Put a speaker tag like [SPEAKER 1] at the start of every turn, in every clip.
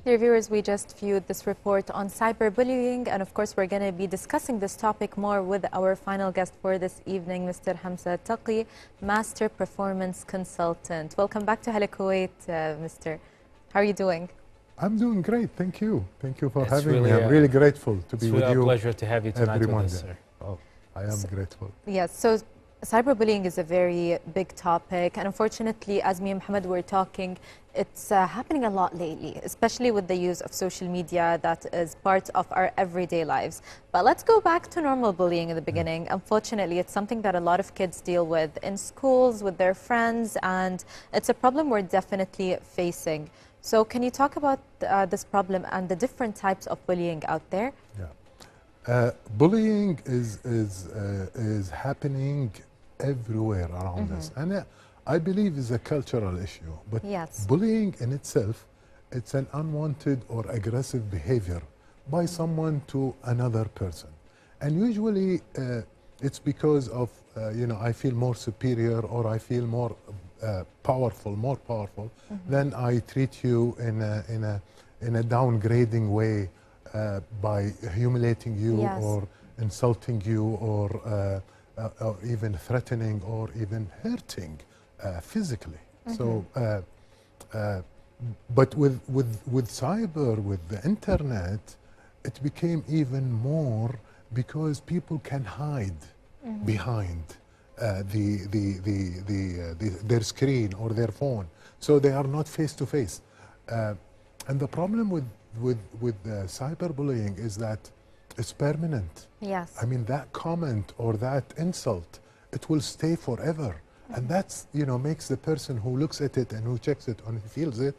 [SPEAKER 1] Dear viewers, we just viewed this report on cyberbullying, and of course we're going to be discussing this topic more with our final guest for this evening, Mr. Hamza Taqi, Master Performance Consultant. Welcome back to Hala Kuwait, Mr. How are you doing?
[SPEAKER 2] I'm doing great, thank you. Thank you for having me. I'm really grateful to be with you.
[SPEAKER 3] It's really a pleasure to have you tonight
[SPEAKER 2] every
[SPEAKER 3] with
[SPEAKER 2] Monday.
[SPEAKER 3] us, sir.
[SPEAKER 2] Oh, I am grateful.
[SPEAKER 1] Yes, so cyberbullying is a very big topic, and unfortunately, as me and Mohammed were talking, it's happening a lot lately, especially with the use of social media that is part of our everyday lives. But let's go back to normal bullying in the beginning. Unfortunately, it's something that a lot of kids deal with in schools, with their friends, and it's a problem we're definitely facing. So can you talk about this problem and the different types of bullying out there?
[SPEAKER 2] Yeah. Bullying is happening everywhere around us, and I believe is a cultural issue. But
[SPEAKER 1] yes,
[SPEAKER 2] bullying in itself, it's an unwanted or aggressive behavior by someone to another person, and usually it's because of I feel more superior, or I feel more powerful, then I treat you in a downgrading way by humiliating you,
[SPEAKER 1] yes,
[SPEAKER 2] or insulting you, or even threatening, or even hurting physically. So, but with cyber, with the internet, it became even more because people can hide behind their screen or their phone, so they are not face to face. And the problem with cyberbullying is that it's permanent.
[SPEAKER 1] yes,
[SPEAKER 2] I mean, that comment or that insult, it will stay forever, and that's makes the person who looks at it and who checks it and feels it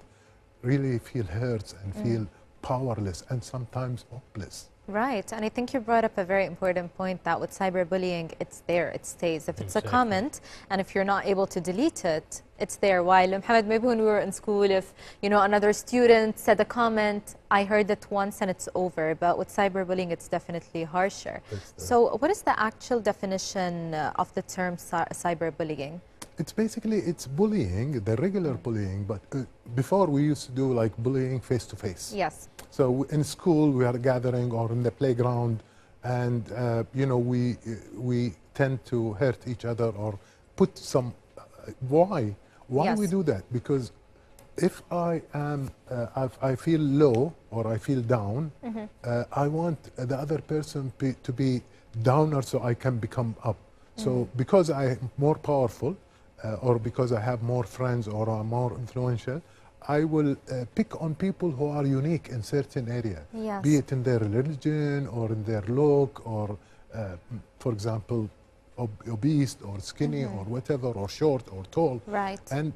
[SPEAKER 2] really feel hurt and feel powerless and sometimes hopeless.
[SPEAKER 1] Right, and I think you brought up a very important point that with cyberbullying, it's there, it stays. If it's a comment, and if you're not able to delete it, it's there. While, Mohammed, maybe when we were in school, if another student said a comment, I heard it once and it's over. But with cyberbullying, it's definitely harsher. So what is the actual definition of the term cyberbullying?
[SPEAKER 2] It's basically, it's bullying, the regular bullying, but before we used to do like bullying face to face.
[SPEAKER 1] Yes.
[SPEAKER 2] So in school we are gathering, or in the playground, and we tend to hurt each other or put some. Why
[SPEAKER 1] yes,
[SPEAKER 2] we do that? Because if I am, I feel low or I feel down, I want the other person to be downer so I can become up. So because I'm more powerful, or because I have more friends or are more influential, I will pick on people who are unique in certain area,
[SPEAKER 1] yes,
[SPEAKER 2] be it in their religion or in their look, or for example, obese or skinny or whatever, or short or tall.
[SPEAKER 1] Right.
[SPEAKER 2] And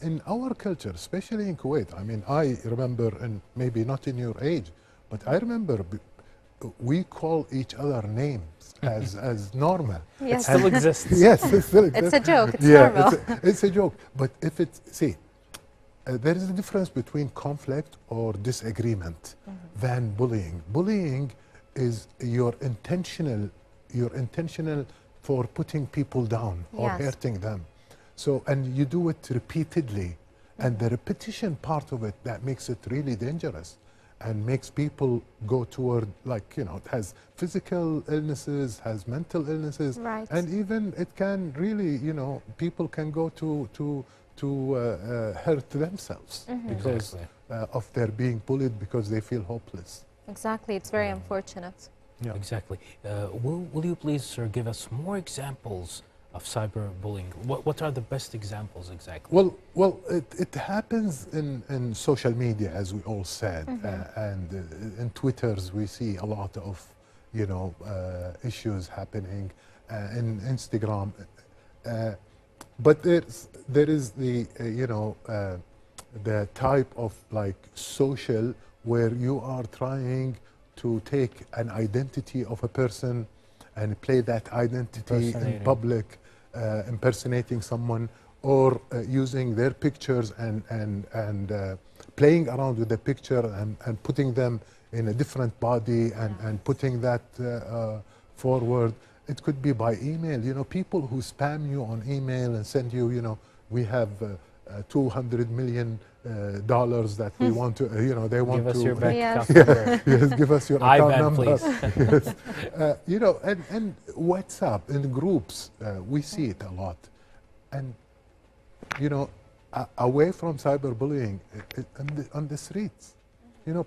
[SPEAKER 2] in our culture, especially in Kuwait, I mean, I remember, and maybe not in your age, but I remember we call each other names as normal.
[SPEAKER 1] Yes.
[SPEAKER 3] It still exists.
[SPEAKER 2] Yes, it still exists.
[SPEAKER 1] It's a joke, it's normal.
[SPEAKER 2] It's a joke. But if it's, see, there is a difference between conflict or disagreement than bullying. Bullying is your intentional for putting people down or
[SPEAKER 1] yes,
[SPEAKER 2] hurting them. So, and you do it repeatedly, and the repetition part of it that makes it really dangerous and makes people go toward, like, it has physical illnesses, has mental illnesses,
[SPEAKER 1] right,
[SPEAKER 2] and even it can really, people can go to hurt themselves because of their being bullied, because they feel hopeless.
[SPEAKER 1] Exactly, it's very unfortunate.
[SPEAKER 2] Yeah.
[SPEAKER 3] Exactly. Will you please, sir, give us more examples of cyberbullying? What are the best examples exactly?
[SPEAKER 2] Well, it happens in social media, as we all said, and in Twitters we see a lot of issues happening, in Instagram, but there is the the type of like social where you are trying to take an identity of a person and play that identity in public, impersonating someone, or using their pictures and playing around with the picture and putting them in a different body and putting that forward. It could be by email, people who spam you on email and send you, we have $200 million that we want to, they want
[SPEAKER 3] give
[SPEAKER 2] to
[SPEAKER 3] us your bank
[SPEAKER 1] Yes.
[SPEAKER 3] account number.
[SPEAKER 2] yes, give us your account
[SPEAKER 3] IBAN,
[SPEAKER 2] number.
[SPEAKER 3] please.
[SPEAKER 2] Yes. And WhatsApp in groups, we see it a lot. And, away from cyberbullying, on the streets,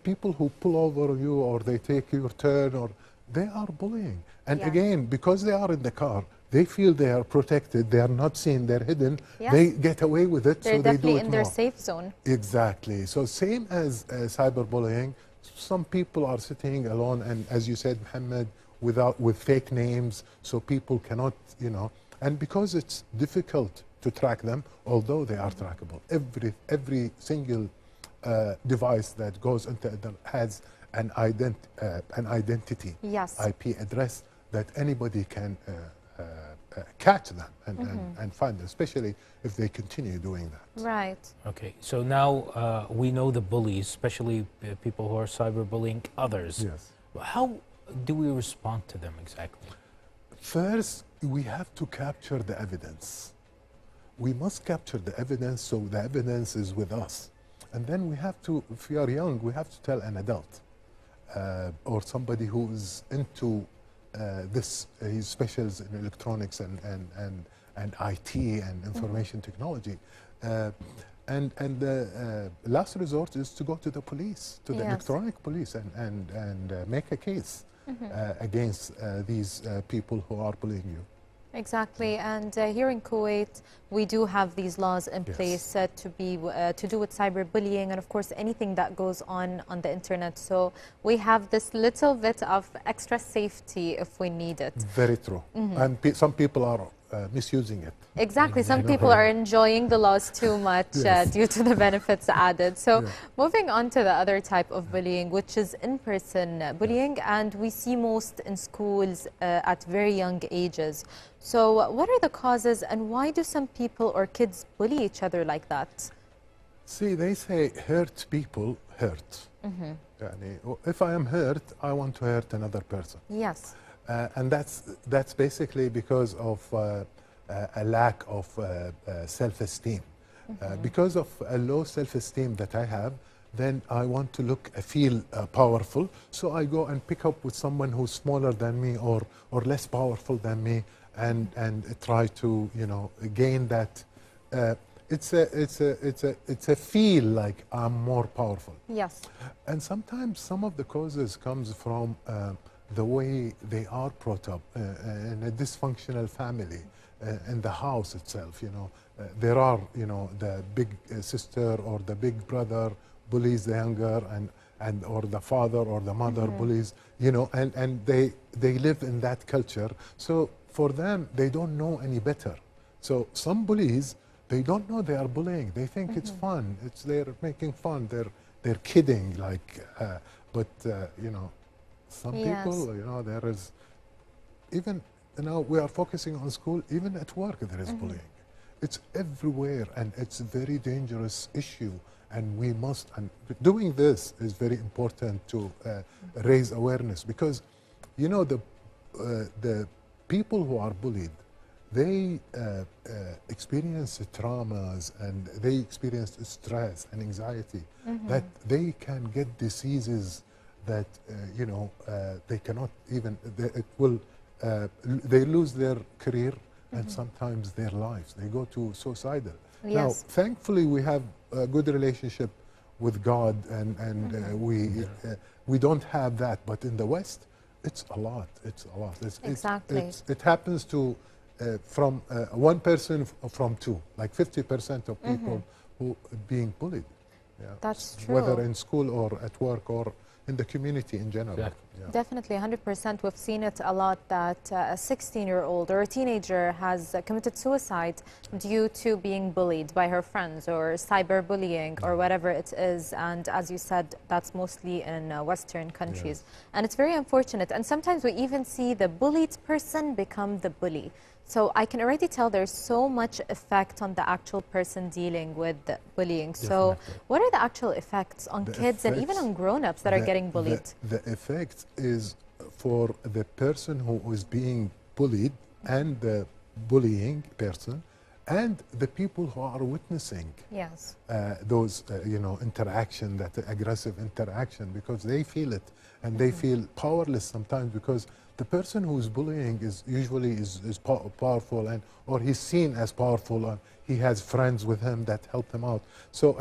[SPEAKER 2] people who pull over you or they take your turn, or they are bullying. And
[SPEAKER 1] Yeah.
[SPEAKER 2] again, because they are in the car, they feel they are protected, they are not seen, they're hidden,
[SPEAKER 1] Yes.
[SPEAKER 2] they get away with it,
[SPEAKER 1] They're
[SPEAKER 2] so they do
[SPEAKER 1] definitely
[SPEAKER 2] it
[SPEAKER 1] in their
[SPEAKER 2] more.
[SPEAKER 1] safe zone.
[SPEAKER 2] Exactly. So same as cyberbullying, some people are sitting alone, and as you said, Muhammad, with fake names, so people cannot, and because it's difficult to track them, although they are trackable. Every single device that goes into it has an identity,
[SPEAKER 1] Yes.
[SPEAKER 2] IP address that anybody can catch them and find them, especially if they continue doing that.
[SPEAKER 1] Right.
[SPEAKER 3] Okay, so now we know the bullies, especially people who are cyberbullying others.
[SPEAKER 2] Yes.
[SPEAKER 3] How do we respond to them exactly?
[SPEAKER 2] First, we have to capture the evidence. We must capture the evidence, so the evidence is with us. And then we have to, if we are young, we have to tell an adult or somebody who is into this, he specializes in electronics and IT and information technology. And the last resort is to go to the police, to the
[SPEAKER 1] Yes.
[SPEAKER 2] electronic police, and make a case against these people who are bullying you.
[SPEAKER 1] Exactly, and here in Kuwait, we do have these laws in
[SPEAKER 2] Yes.
[SPEAKER 1] place to do with cyberbullying, and of course anything that goes on the internet. So we have this little bit of extra safety if we need it.
[SPEAKER 2] Very true. And some people are misusing it.
[SPEAKER 1] Exactly, some people are enjoying the laws too much
[SPEAKER 2] Yes.
[SPEAKER 1] due to the benefits added. So
[SPEAKER 2] Yeah.
[SPEAKER 1] moving on to the other type of bullying, which is in-person bullying, and we see most in schools at very young ages. So what are the causes, and why do some people or kids bully each other like that?
[SPEAKER 2] See, they say hurt people hurt. يعني, if I am hurt, I want to hurt another person.
[SPEAKER 1] Yes.
[SPEAKER 2] And that's basically because of a lack of self-esteem. Because of a low self-esteem that I have, then I want to feel powerful. So I go and pick up with someone who's smaller than me or less powerful than me, and try to gain that. It's a feel like I'm more powerful.
[SPEAKER 1] Yes.
[SPEAKER 2] And sometimes some of the causes comes from the way they are brought up in a dysfunctional family, in the house itself. There are the big sister or the big brother bullies the younger, and or the father or the mother bullies, and they live in that culture. So for them, they don't know any better. So some bullies, they don't know they are bullying. They think it's fun. They're making fun. They're kidding. But some people, there is even we are focusing on school. Even at work, there is bullying. It's everywhere, and it's a very dangerous issue. And we must. And doing this is very important to raise awareness, because the people who are bullied, they experience traumas, and they experience stress and anxiety, that they can get diseases that they cannot even. They lose their career and sometimes their lives. They go to suicidal.
[SPEAKER 1] Yes.
[SPEAKER 2] Now, thankfully, we have a good relationship with God, and we don't have that. But in the West, it's a lot. It's a lot.
[SPEAKER 1] Exactly.
[SPEAKER 2] It happens to from one person from two, like 50% of people who being bullied. Yeah.
[SPEAKER 1] That's true.
[SPEAKER 2] Whether in school or at work or in the community in general.
[SPEAKER 3] Exactly.
[SPEAKER 2] Yeah.
[SPEAKER 1] Definitely, 100%. We've seen it a lot that a 16-year-old or a teenager has committed suicide due to being bullied by her friends, or cyberbullying, or whatever it is. And as you said, that's mostly in Western countries.
[SPEAKER 2] Yes.
[SPEAKER 1] And it's very unfortunate. And sometimes we even see the bullied person become the bully. So I can already tell there's so much effect on the actual person dealing with the bullying. So
[SPEAKER 2] Definitely.
[SPEAKER 1] what are the actual effects on kids and even on grown-ups that are getting bullied?
[SPEAKER 2] The effect is for the person who is being bullied and the bullying person. and the people who are witnessing
[SPEAKER 1] Yes.
[SPEAKER 2] those, interaction, that aggressive interaction, because they feel it and they feel powerless sometimes, because the person who's bullying is usually is powerful, and or he's seen as powerful, and he has friends with him that help him out. So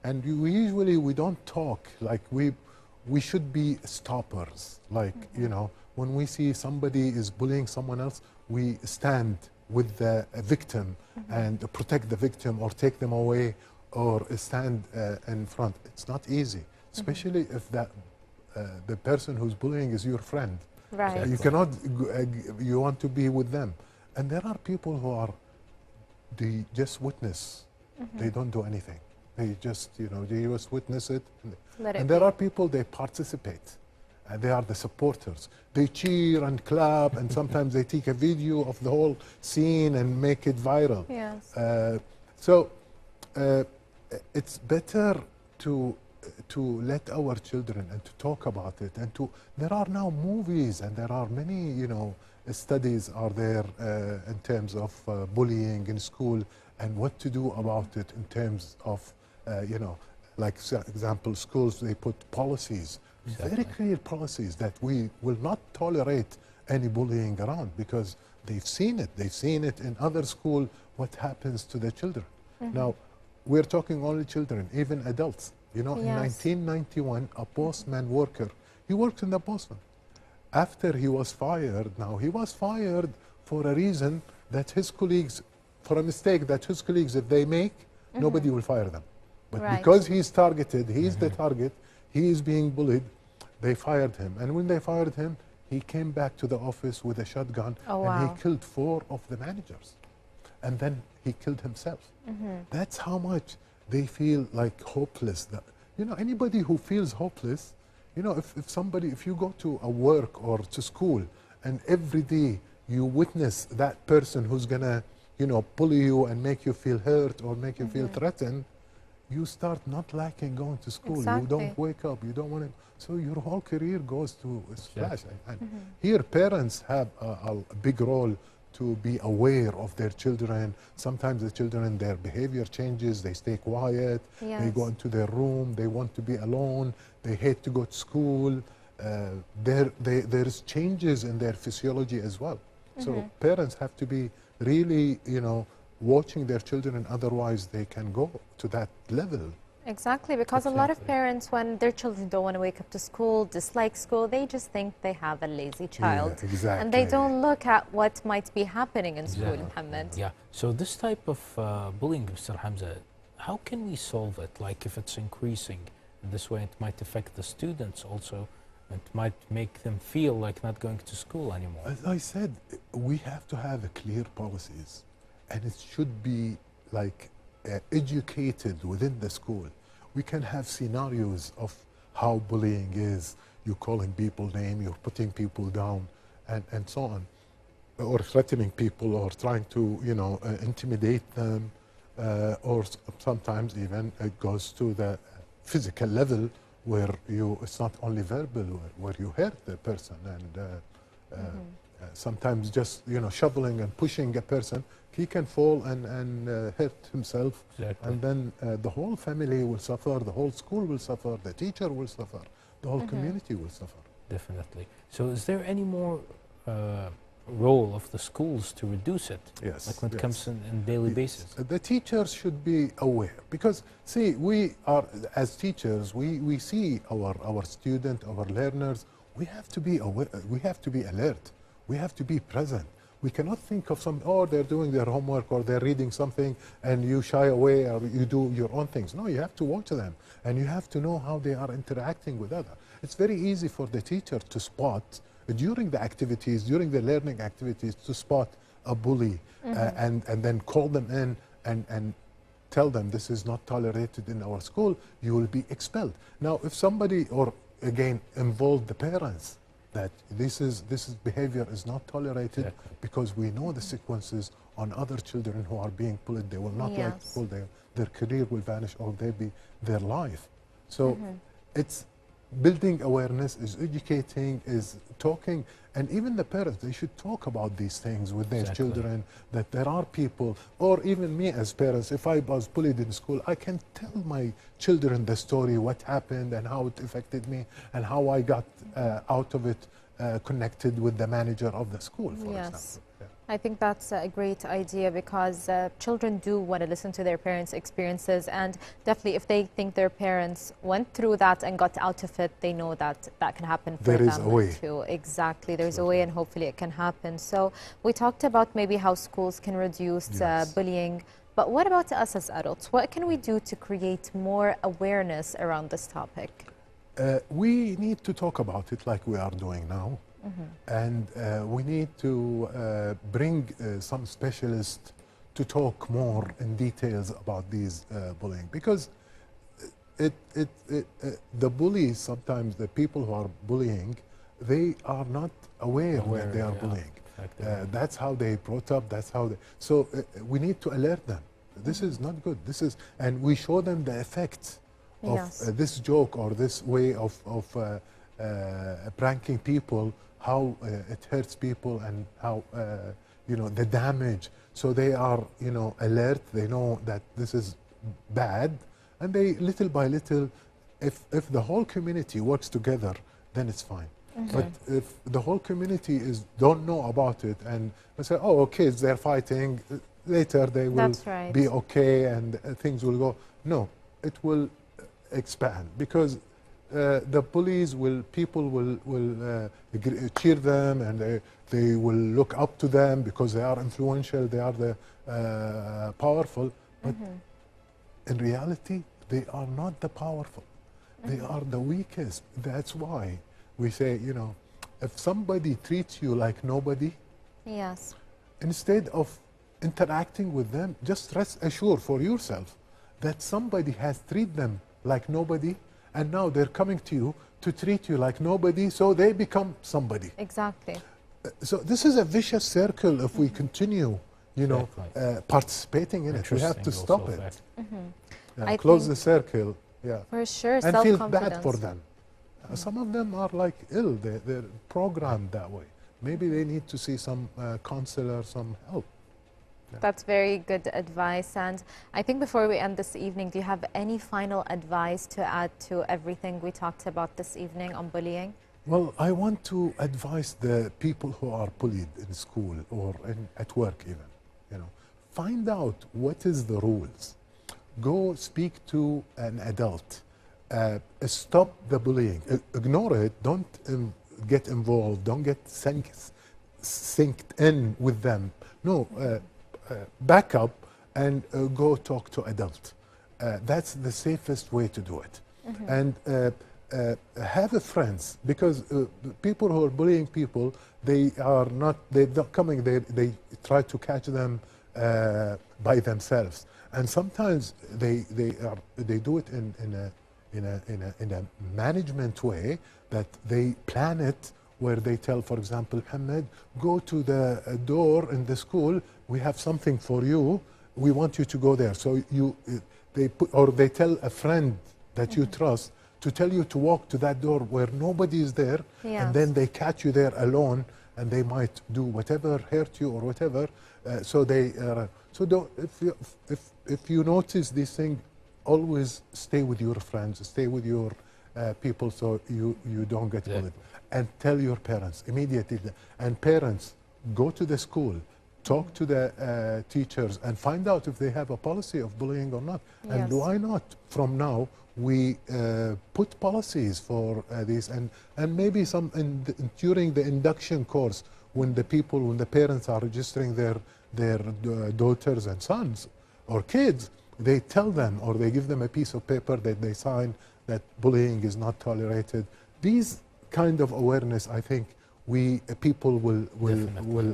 [SPEAKER 2] we don't talk like we should be stoppers. Like when we see somebody is bullying someone else, we stand with the victim and protect the victim, or take them away, or stand in front. It's not easy, especially if the person who's bullying is your friend.
[SPEAKER 1] Right.
[SPEAKER 2] You cannot, you want to be with them. And there are people who are, they just witness. They don't do anything. They just, they just witness it. And there are people, they participate. They are the supporters. They cheer and clap, and sometimes they take a video of the whole scene and make it viral.
[SPEAKER 1] Yes.
[SPEAKER 2] It's better to let our children and to talk about it, and there are now movies, and there are many studies are there in terms of bullying in school, and what to do about it in terms of like, for example, schools, they put policies, very clear policies, that we will not tolerate any bullying around, because they've seen it in other schools, what happens to the children. Now we're talking only children, even adults. In 1991, a postman worker, he worked in the postman. After he was fired, now he was fired for a reason that his colleagues, for a mistake that his colleagues, if they make, nobody will fire them. But because he's targeted, he's the target, he is being bullied, they fired him. And when they fired him, he came back to the office with a shotgun, and he killed 4 of the managers. And then he killed himself. That's how much they feel like hopeless. That, anybody who feels hopeless, if you go to a work or to school, and every day you witness that person who's gonna, bully you and make you feel hurt or make you feel threatened, you start not liking going to school.
[SPEAKER 1] Exactly.
[SPEAKER 2] You don't wake up, you don't want to, so your whole career goes to a splash. And here parents have a big role to be aware of their children. Sometimes the children, their behavior changes, they stay quiet, they go into their room, they want to be alone, they hate to go to school. There's changes in their physiology as well. So parents have to be really, watching their children, otherwise they can go to that level.
[SPEAKER 1] Exactly, because a lot of parents, when their children don't want to wake up to school, dislike school, they just think they have a lazy child.
[SPEAKER 2] Yeah, exactly.
[SPEAKER 1] And they don't look at what might be happening in school, Muhammad.
[SPEAKER 3] Yeah, so this type of bullying, Mr. Hamza, how can we solve it? Like, if it's increasing in this way, it might affect the students also. It might make them feel like not going to school anymore.
[SPEAKER 2] As I said, we have to have clear policies, and it should be like educated within the school. We can have scenarios of how bullying is. You're calling people names, you're putting people down, and so on, or threatening people, or trying to intimidate them, or sometimes even it goes to the physical level, where it's not only verbal, where you hurt the person, and sometimes just shoveling and pushing a person, he can fall and hurt himself.
[SPEAKER 3] Exactly.
[SPEAKER 2] And then the whole family will suffer, the whole school will suffer, the teacher will suffer, the whole community will suffer.
[SPEAKER 3] Definitely. So is there any more role of the schools to reduce it?
[SPEAKER 2] Yes.
[SPEAKER 3] Like when it comes in daily basis?
[SPEAKER 2] The teachers should be aware, because see, we are, as teachers, we see our student, our learners, we have to be aware, we have to be alert, we have to be present. We cannot think of they're doing their homework, or they're reading something, and you shy away, or you do your own things. No, you have to watch them, and you have to know how they are interacting with others. It's very easy for the teacher to spot, during the activities, during the learning activities, to spot a bully, and then call them in and tell them, this is not tolerated in our school, you will be expelled. Now, if somebody, or again, involve the parents, that this behavior is not tolerated, because we know the sequences on other children who are being bullied. They will not like school, their career will vanish, or their life. So it's building awareness, is educating, is talking, and even the parents, they should talk about these things with their children, that there are people, or even me as parents, if I was bullied in school, I can tell my children the story, what happened and how it affected me and how I got out of it, connected with the manager of the school, for example. Yeah.
[SPEAKER 1] I think that's a great idea, because children do want to listen to their parents' experiences, and definitely if they think their parents went through that and got out of it, they know that that can happen for them too.
[SPEAKER 2] There is a way.
[SPEAKER 1] Exactly, there's a way, and hopefully it can happen. So we talked about maybe how schools can reduce bullying, but what about us as adults? What can we do to create more awareness around this topic?
[SPEAKER 2] We need to talk about it like we are doing now. And we need to bring some specialists to talk more in details about these bullying, because the bullies, sometimes the people who are bullying, they are not aware that they are bullying. That's how they brought up, that's how they, so we need to alert them. This is not good. This is, and we show them the effects of this joke or this way of pranking people, how it hurts people, and how you know, the damage. So they are, you know, alert. They know that this is bad, and they little by little, if the whole community works together, then it's fine. But if the whole community don't know about it, and they say, oh, kids, they're fighting, later they will be okay and things will go. No, it will expand, because the bullies will, people will cheer them, and they will look up to them because they are influential, they are the powerful. But in reality, they are not the powerful. They are the weakest. That's why we say, you know, if somebody treats you like nobody, instead of interacting with them, just rest assured for yourself that somebody has treated them like nobody, and now they're coming to you to treat you like nobody, so they become somebody.
[SPEAKER 1] Exactly.
[SPEAKER 2] So this is a vicious circle. If we continue, you know, participating in it, we have to stop it. Close the circle. Yeah.
[SPEAKER 1] For sure.
[SPEAKER 2] And feel bad for them. Some of them are like ill. They're programmed that way. Maybe they need to see some counselor, some help.
[SPEAKER 1] That's very good advice. And I think before we end this evening, do you have any final advice to add to everything we talked about this evening on bullying?
[SPEAKER 2] Well, I want to advise the people who are bullied in school or at work even, you know, find out what is the rules. Go speak to an adult. Stop the bullying. Ignore it. Don't get involved. Don't get synced in with them. No. Back up and go talk to adults. That's the safest way to do it. And have friends, because people who are bullying people, they're not coming, they try to catch them by themselves. And sometimes they do it in a management way, that they plan it, where they tell, for example, Mohammed, go to the door in the school, we have something for you, we want you to go there. So they tell a friend that you trust to tell you to walk to that door where nobody is there, and then they catch you there alone, and they might do whatever, hurt you or whatever. If you notice these things, always stay with your friends, stay with your people, so you don't get bullied. And tell your parents immediately. And parents, go to the school, talk to the teachers, and find out if they have a policy of bullying or not. And why not, from now, we put policies for these, and maybe some during the induction course, when the parents are registering their daughters and sons or kids, they tell them, or they give them a piece of paper that they sign that bullying is not tolerated. These kind of awareness, I think people will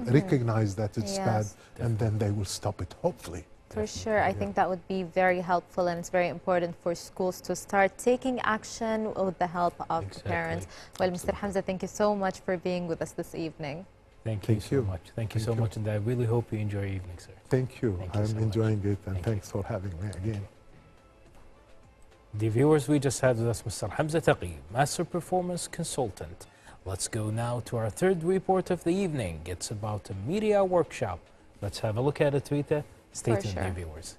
[SPEAKER 2] recognize that it's bad, and then they will stop it, hopefully.
[SPEAKER 1] For sure, I think that would be very helpful, and it's very important for schools to start taking action with the help of parents. Well, Mr. Hamza, thank you so much for being with us this evening.
[SPEAKER 3] Thank you so much. Thank you so much, and I really hope you enjoy your evening, sir.
[SPEAKER 2] Thank you. I'm enjoying it, and thanks for having me again.
[SPEAKER 3] Dear viewers, we just had with us Mr. Hamza Taqi, Master Performance Consultant. Let's go now to our third report of the evening. It's about a media workshop. Let's have a look at it, Rita. Stay tuned, dear viewers.